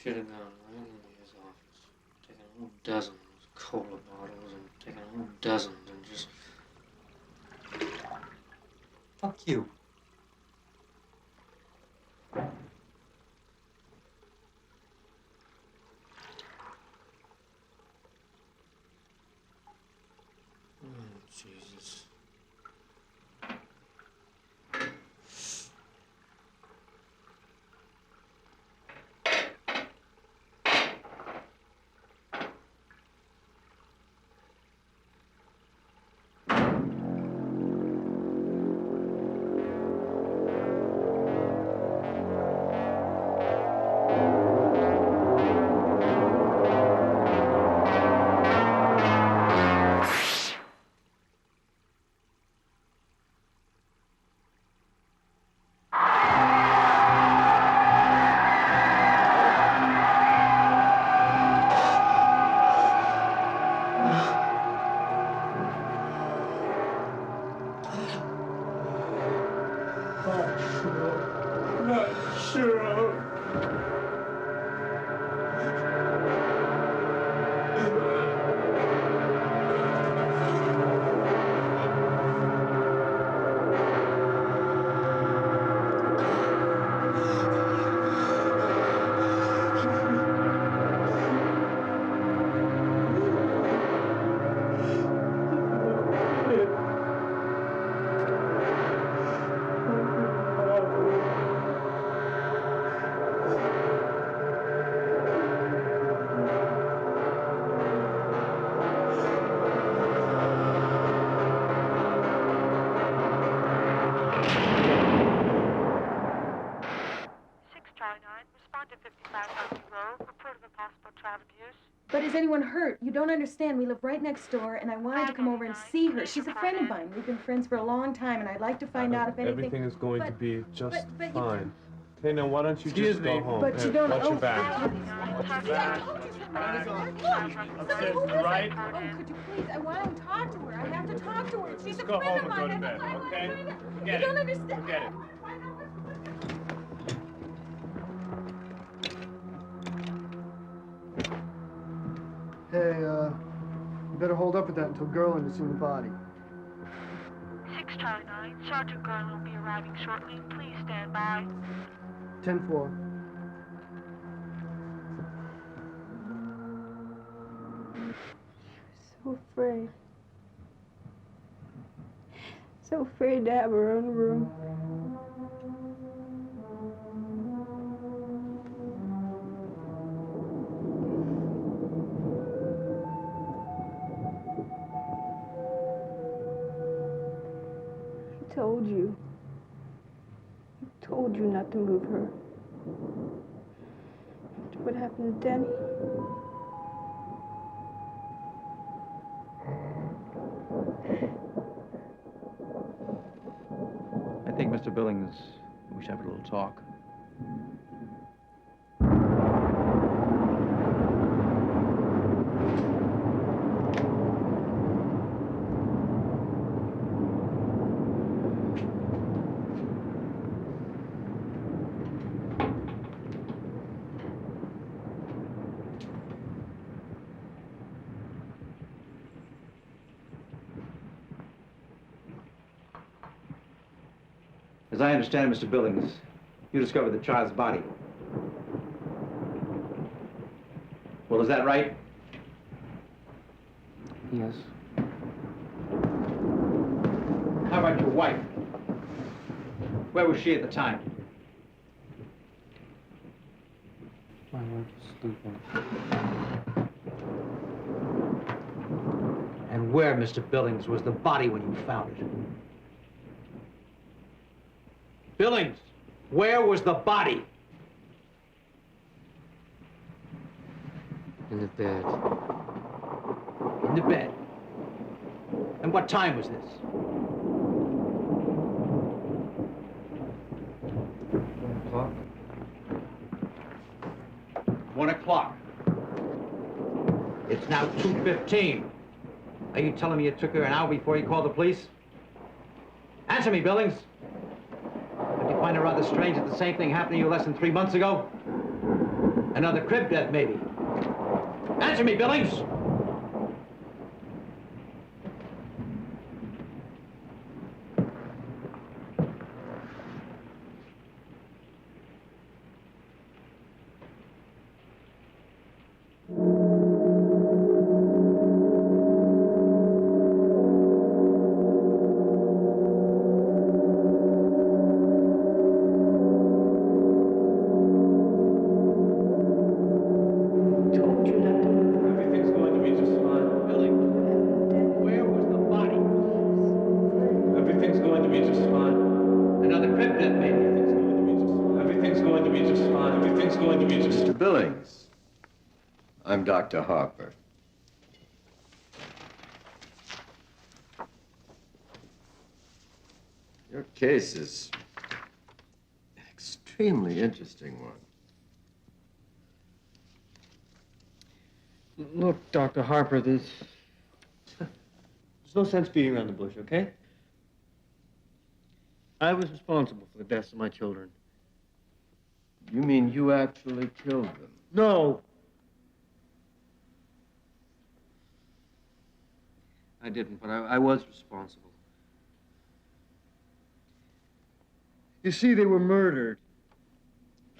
Should have gone right into his office, taken a whole dozen of those cola bottles and taken a whole dozen and just... Fuck you. Oh, Jesus. child abuse? But is anyone hurt? You don't understand. We live right next door, and I wanted to come over and see her. She's a friend of mine. We've been friends for a long time, and I'd like to find out if anything... Everything is going to be just fine. Okay, now why don't you just go home? But you don't... Watch your back. Watch your back. Upstairs to the right. Oh, could you please? I want to talk to her. I have to talk to her. She's a Go friend home of and mine. go to bed, okay? You don't understand. Forget it. Hey, you better hold up with that until Gerland has seen the body. 6 Charlie 9. Sergeant Garland will be arriving shortly. Please stand by. 10-4. So afraid. So afraid to have her own room. I told you not to move her. After what happened to Denny. I think, Mr. Billings, we should have a little talk. As I understand it, Mr. Billings, you discovered the child's body. Well, is that right? Yes. How about your wife? Where was she at the time? My wife was sleeping. And where, Mr. Billings, was the body when you found it? Billings, where was the body? In the bed. In the bed. And what time was this? 1 o'clock. 1 o'clock. It's now 2:15. Are you telling me it took her an hour before you called the police? Answer me, Billings. Don't you find it rather strange that the same thing happened to you less than 3 months ago? Another crib death, maybe. Answer me, Billings! I'm Dr. Harper. Your case is an extremely interesting one. Look, Dr. Harper, there's no sense beating around the bush, okay? I was responsible for the deaths of my children. You mean you actually killed them? No. I didn't, but I was responsible. You see, they were murdered.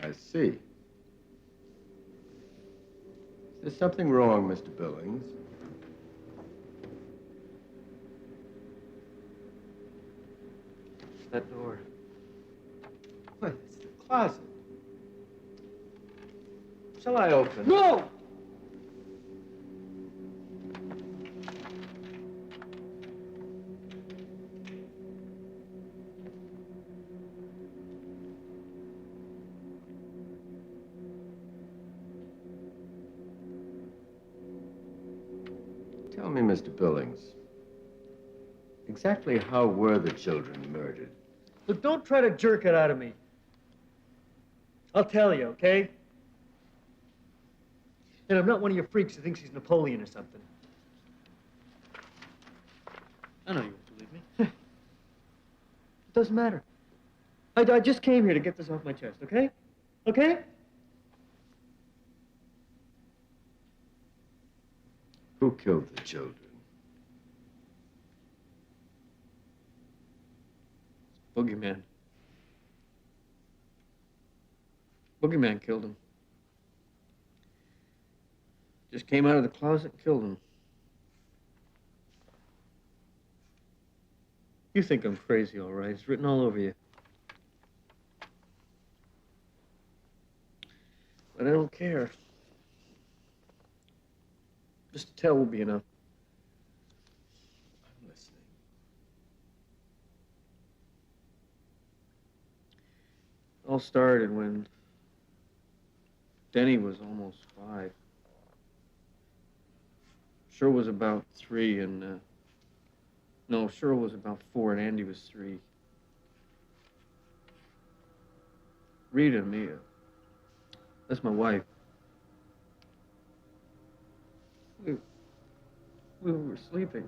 I see. Is there something wrong, Mr. Billings? That door. What? It's the closet. Shall I open it? No! Tell me, Mr. Billings, exactly how were the children murdered? Look, don't try to jerk it out of me. I'll tell you, okay? And I'm not one of your freaks who thinks he's Napoleon or something. I know you won't believe me. It doesn't matter. I just came here to get this off my chest, okay? Okay? Who killed the children? Boogeyman. Boogeyman killed him. Just came out of the closet and killed him. You think I'm crazy, all right. It's written all over you. But I don't care. Just to tell will be enough. I'm listening. It all started when Denny was almost 5. Schiro was about 3 and, no, Schiro was about 4 and Andy was 3. Reid and me, that's my wife. We were sleeping.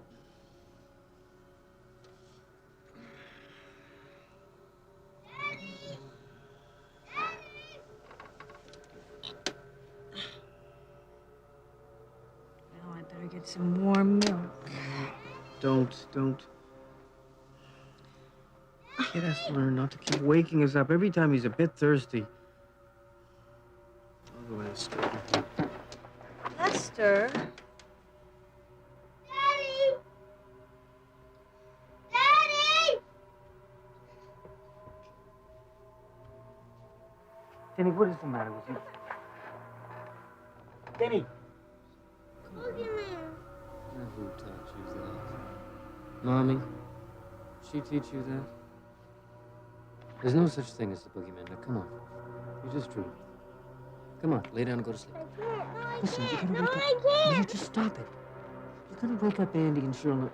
Now I better get some warm milk. Don't. Kid has to learn not to keep waking us up every time he's a bit thirsty. I'll go in and straighten. Lester? Denny, what is the matter with you? Denny! Boogeyman. Who taught you that? Mommy? She teach you that? There's no such thing as the boogeyman. Now, come on. You just dream. Come on, lay down and go to sleep. I can't. Listen, you're gonna No, wake up. I can't. Will you just stop it? You're gonna wake up Andy and Shirley.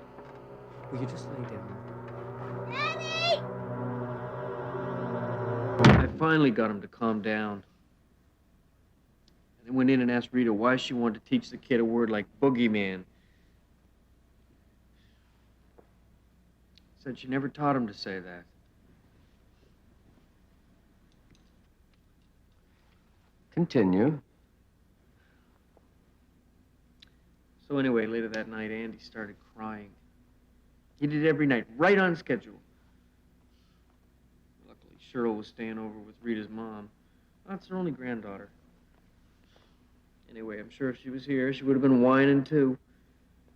Will you just lay down? Daddy! I finally got him to calm down. And then went in and asked Rita why she wanted to teach the kid a word like boogeyman. Said she never taught him to say that. Continue. So anyway, later that night, Andy started crying. He did it every night, right on schedule. Luckily, Schiro was staying over with Rita's mom. That's her only granddaughter. Anyway, I'm sure if she was here, she would have been whining too.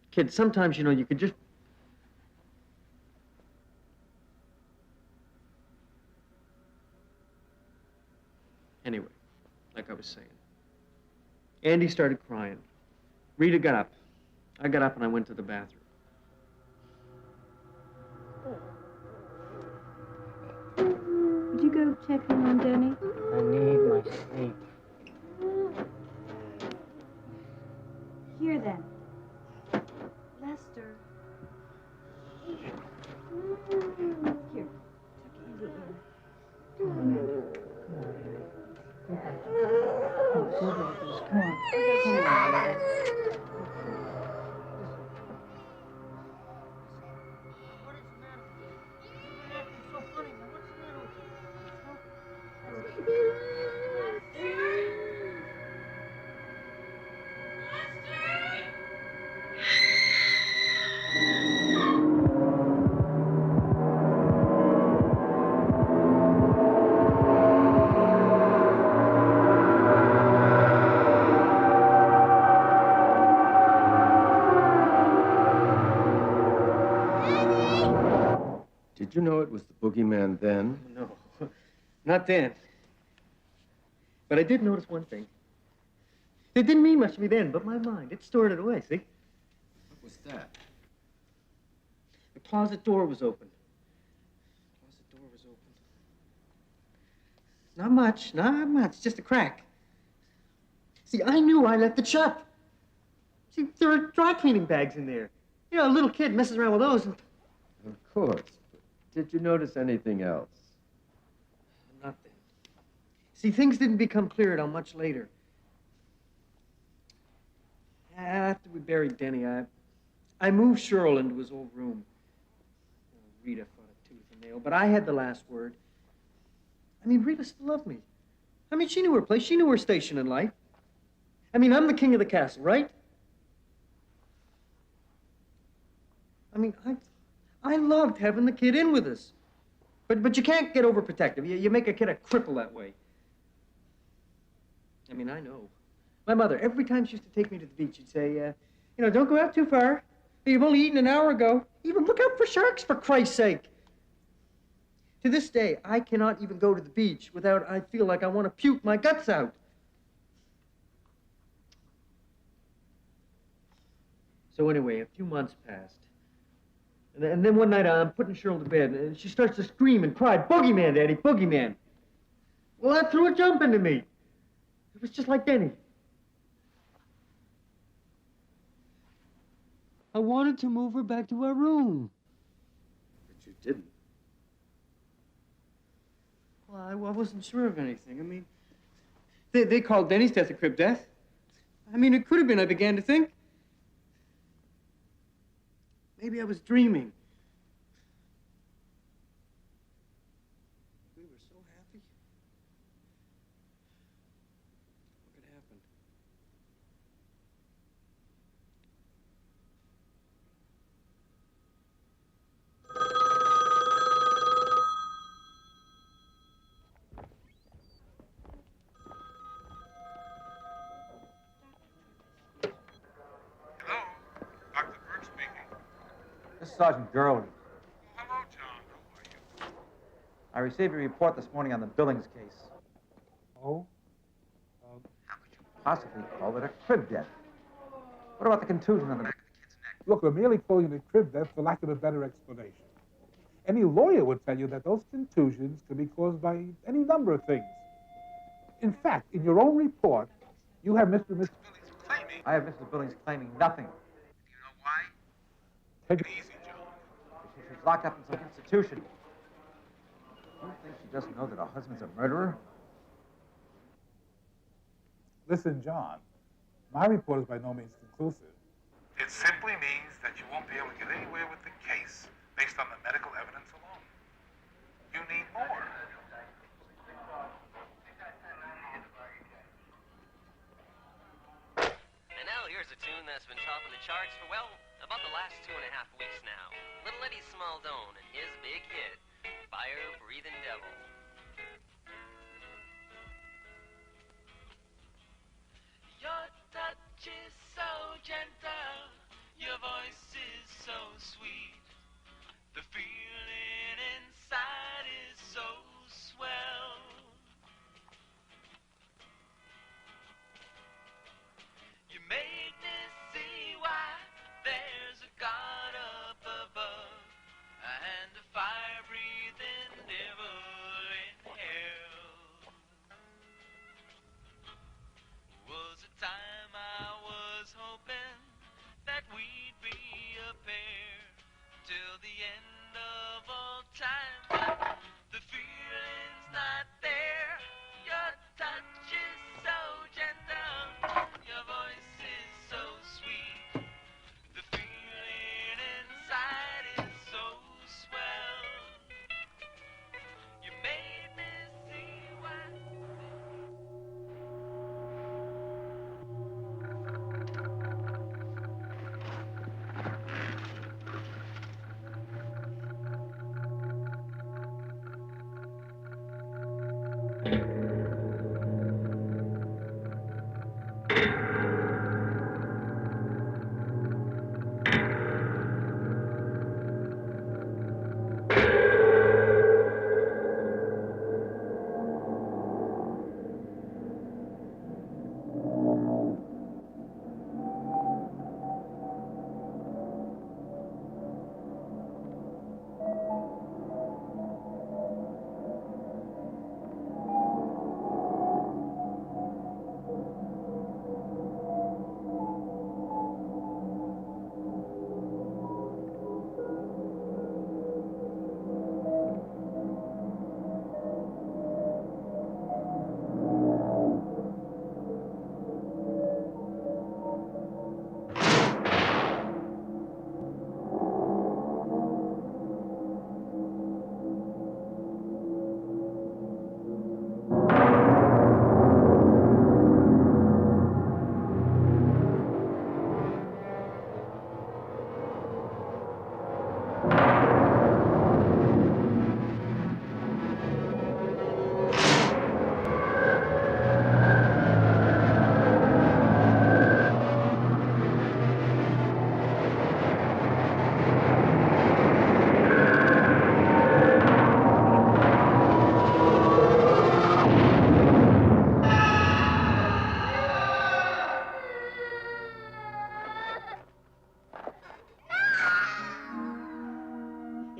Kids, sometimes, you know, you could just... Anyway, like I was saying, Andy started crying. Rita got up. I got up and I went to the bathroom. Would you go check in on Denny? I need my sleep. Here then. Lester. Here, tuck Andy in. Did you know it was the boogeyman then? No, not then. But I did notice one thing. It didn't mean much to me then, but my mind, it stored it away, see? What was that? The closet door was open. Not much, just a crack. See, I knew I left it shut. See, there are dry cleaning bags in there. You know, a little kid messes around with those and... Of course. Did you notice anything else? Not then. See, things didn't become clear until much later. After we buried Denny, I moved Schiro into his old room. Rita fought a tooth and nail, but I had the last word. I mean, Rita still loved me. I mean, she knew her place. She knew her station in life. I mean, I'm the king of the castle, right? I mean, I loved having the kid in with us. But you can't get overprotective. You make a kid a cripple that way. I mean, I know. My mother, every time she used to take me to the beach, she'd say, you know, don't go out too far. You've only eaten an hour ago. Even look out for sharks, for Christ's sake. To this day, I cannot even go to the beach without I feel like I want to puke my guts out. So anyway, a few months passed. And then one night I'm putting Cheryl to bed, and she starts to scream and cry, "Boogeyman, Daddy, Boogeyman." Well, that threw a jump into me. It was just like Denny. I wanted to move her back to our room. But you didn't. Well, I wasn't sure of anything. I mean, they called Denny's death a crib death. I mean, it could have been, I began to think. Maybe I was dreaming. We were so happy. What could happen? Hello, Dr. Bert speaking. This is Sergeant Earl. Hello, John. How are you? I received a report this morning on the Billings case. Oh? How could you possibly call it a crib death? What about the contusion on the back of the kid's neck? Look, we're merely calling it a crib death for lack of a better explanation. Any lawyer would tell you that those contusions could be caused by any number of things. In fact, in your own report, you have Mr. Billings claiming... I have Mr. Billings claiming nothing. Do you know why? Take it easy, John. She's locked up in some institution. Do you think she doesn't know that her husband's a murderer? Listen, John, my report is by no means conclusive. It simply means that you won't be able to get anywhere with the case based on the medical evidence alone. You need more. And now here's a tune that's been topping the charts for, well, about the last 2.5 weeks now. Little Eddie Smaldone and his big hit, Fire-Breathing Devil. Your touch is so gentle, your voice is so sweet. The feeling inside is so swell. You made me see why there's a God up above and a fire-breathing devil in hell. Was a time I was hoping that we'd be a pair till the end of all time, but the feeling's not there. Your touch is so gentle, your voice is so sweet. The feeling inside is so swell. You made me see why.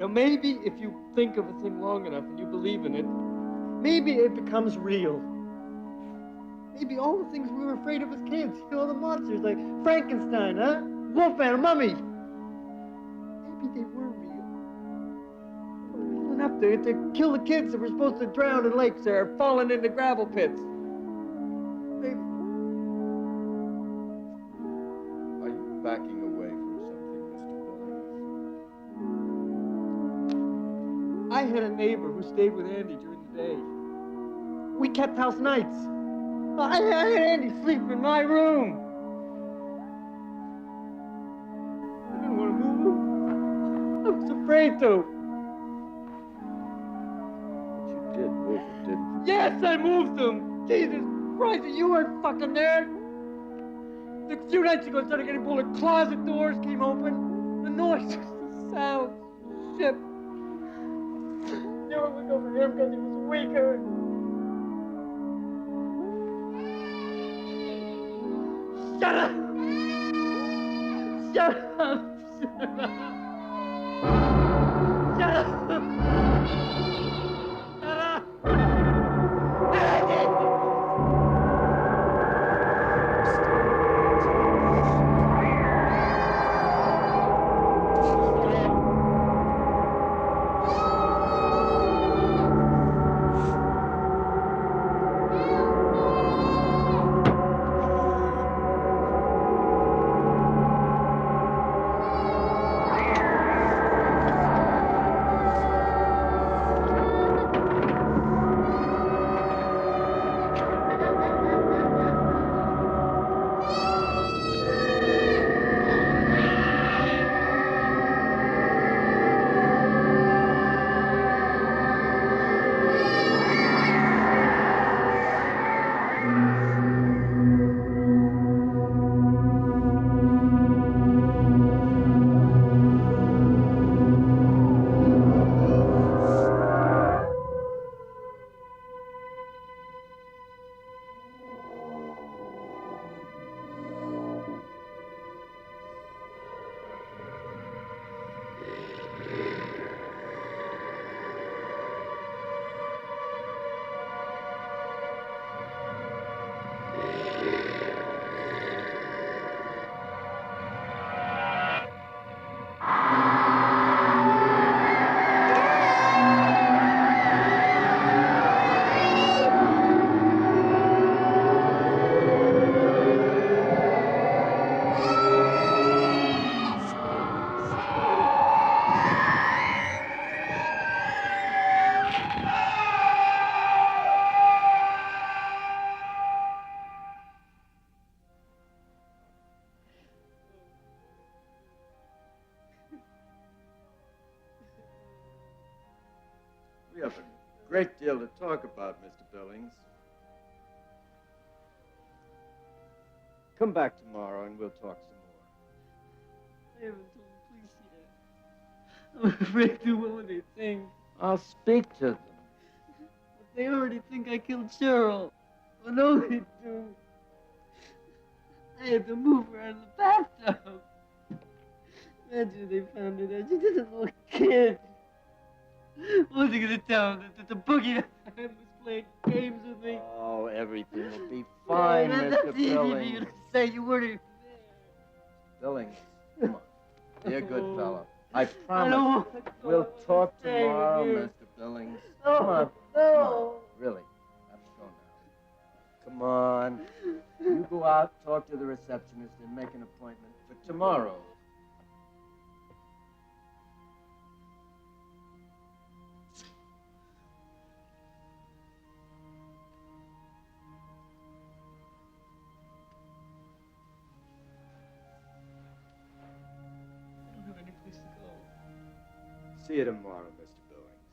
You know, maybe if you think of a thing long enough and you believe in it, maybe it becomes real. Maybe all the things we were afraid of as kids, you know, the monsters like Frankenstein, huh? Wolfman, a mummy. Maybe they were real. Real enough to kill the kids that were supposed to drown in lakes or falling into gravel pits. Maybe. Are you backing away from something, Mr. Billings? I had a neighbor who stayed with Andy during the day. We kept house nights. I had Andy sleep in my room. I didn't want to move him. I was afraid to. But you did move it, didn't you? Yes, I moved him. Jesus Christ, you weren't fucking there. A few nights ago, I started getting pulled. The closet doors came open. The noises, the sounds, shit. Knew it was over him because he was weaker. Shut up! Shut up! Shut up! Shut up! We have a great deal to talk about, Mr. Billings. Come back tomorrow and we'll talk some more. I haven't told the police yet. I'm afraid to what they think. I'll speak to them. But they already think I killed Schiro. I know they do. I had to move her out of the bathtub. Imagine they found it out. She just a little kid. What was he gonna tell them? That the Boogeyman was playing games with me? Oh, everything will be fine, Man, Mr. that's easy for Billings. you to say. You weren't even Billings, come on. Be a good fellow. I I promise. don't want to We'll talk stay tomorrow, with you. Mr. Billings. No, Come on. no. Come on. Really. Let's go now. Come on. You go out, talk to the receptionist, and make an appointment for tomorrow. I don't have any place to go. See you tomorrow, Mr. Billings.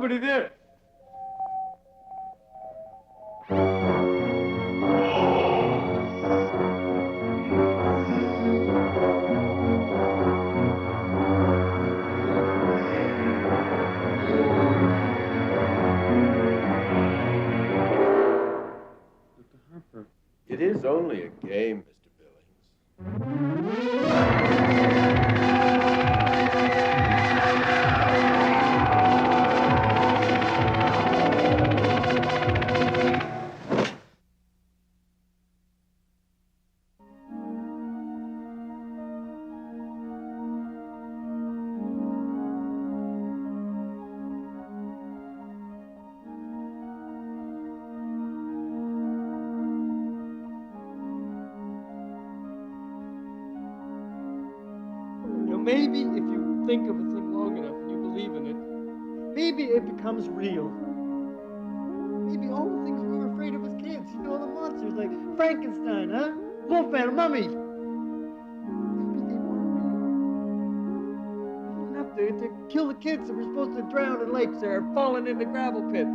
nobody there. It is only a game, Mr. Billings. Maybe if you think of a thing long enough and you believe in it, maybe it becomes real. Maybe all the things we were afraid of as kids, you know, the monsters like Frankenstein, huh? Wolfman, Mummy. Maybe they were real. Enough to kill the kids that were supposed to drown in lakes or falling into gravel pits.